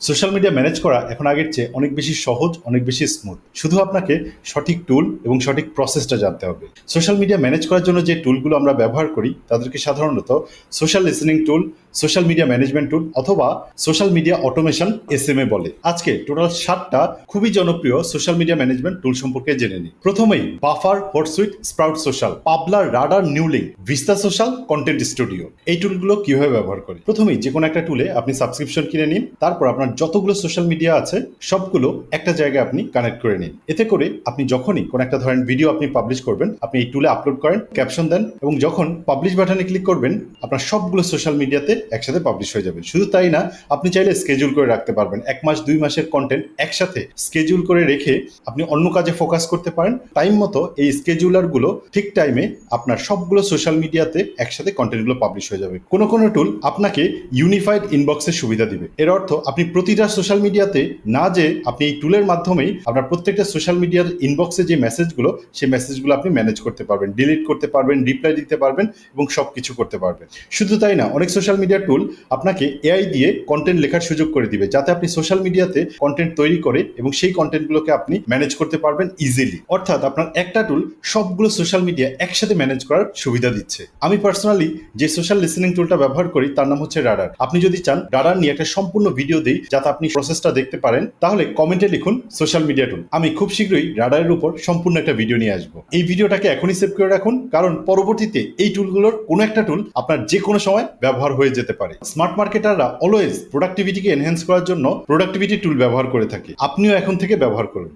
Social media manage করা এখন আগের চেয়ে অনেক বেশি সহজ, অনেক বেশি স্মুথ। শুধু আপনাকে সঠিক টুল এবং সঠিক প্রসেসটা জানতে হবে। সোশ্যাল মিডিয়া ম্যানেজ করার জন্য যে টুলগুলো আমরা ব্যবহার করি তাদেরকে সাধারণত সোশ্যাল লিসেনিং টুল, সোশ্যাল মিডিয়া ম্যানেজমেন্ট টুল অথবা সোশ্যাল মিডিয়া অটোমেশন এসএমএ বলে। আজকে টোটাল 7টা খুবই জনপ্রিয় সোশ্যাল মিডিয়া ম্যানেজমেন্ট টুল সম্পর্কে জেনে নিই। প্রথমেই Buffer, Hootsuite, Sprout Social, Publer, Radar, Nuelink, Vista Social, content studio. এই টুলগুলো কিভাবে ব্যবহার করি? প্রথমেই যে কোনো একটা টুলে আপনি সাবস্ক্রিপশন কিনে নিন, তারপর আপনার যতগুলো সোশ্যাল মিডিয়া আছে সবগুলো একটা জায়গায় আপনি কানেক্ট করে নিন। এতে করে আপনি যখনই কোন একটা ধরেন ভিডিও আপনি পাবলিশ করবেন, আপনি এই টুলে আপলোড করেন, ক্যাপশন দেন এবং যখন পাবলিশ বাটনে ক্লিক করবেন আপনার সবগুলো সোশ্যাল মিডিয়াতে একসাথে পাবলিশ হয়ে যাবে। শুধু তাই না, আপনি চাইলে স্কেজুল করে রাখতে পারবেন। 1 মাস 2 মাসের কন্টেন্ট একসাথে স্কেজুল করে রেখে আপনি অন্য কাজে ফোকাস করতে পারেন। টাইম মতো এই স্কেজুলারগুলো ঠিক টাইমে আপনার সবগুলো সোশ্যাল মিডিয়াতে একসাথে কন্টেন্টগুলো পাবলিশ হয়ে যাবে। কোনো টুল আপনাকে ইউনিফাইড ইনবক্সের সুবিধা দিবে। এর অর্থ আপনি প্রতিটা সোশ্যাল মিডিয়াতে না যে আপনি এই টুলের মাধ্যমেই আপনার প্রত্যেকটা সোশ্যাল মিডিয়ার ইনবক্সে যে মেসেজগুলো, সেই মেসেজগুলো আপনি ম্যানেজ করতে পারবেন, ডিলিট করতে পারবেন, রিপ্লাই দিতে পারবেন এবং সব কিছু করতে পারবেন। শুধু তাই না, অনেক সোশ্যাল মিডিয়া টুল আপনাকে এআই দিয়ে কন্টেন্ট লেখার সুযোগ করে দিবে, যাতে আপনি সোশ্যাল মিডিয়াতে কন্টেন্ট তৈরি করে এবং সেই কন্টেন্টগুলোকে আপনি ম্যানেজ করতে পারবেন ইজিলি। অর্থাৎ আপনার একটা টুল সবগুলো সোশ্যাল মিডিয়া একসাথে ম্যানেজ করার সুবিধা দিচ্ছে। আমি পার্সোনালি যে সোশ্যাল লিসেনিং টুলটা ব্যবহার করি তার নাম হচ্ছে রাডার। আপনি যদি চান রাডার নিয়ে একটা সম্পূর্ণ ভিডিও দিই যাতে আপনি প্রসেসটা দেখতে পারেন, তাহলে কমেন্টে লিখুন সোশ্যাল মিডিয়া টুল। আমি খুব শীঘ্রই রাডারের উপর সম্পূর্ণ একটা ভিডিও নিয়ে আসবো। এই ভিডিওটাকে এখনই সেভ করে রাখুন, কারণ পরবর্তীতে এই টুলগুলোর কোনো একটা টুল আপনার যে কোনো সময় ব্যবহার হয়ে যেতে পারে। স্মার্ট মার্কেটাররা অলওয়েজ প্রোডাক্টিভিটিকে এনহ্যান্স করার জন্য প্রোডাক্টিভিটি টুল ব্যবহার করে থাকে। আপনিও এখন থেকে ব্যবহার করুন।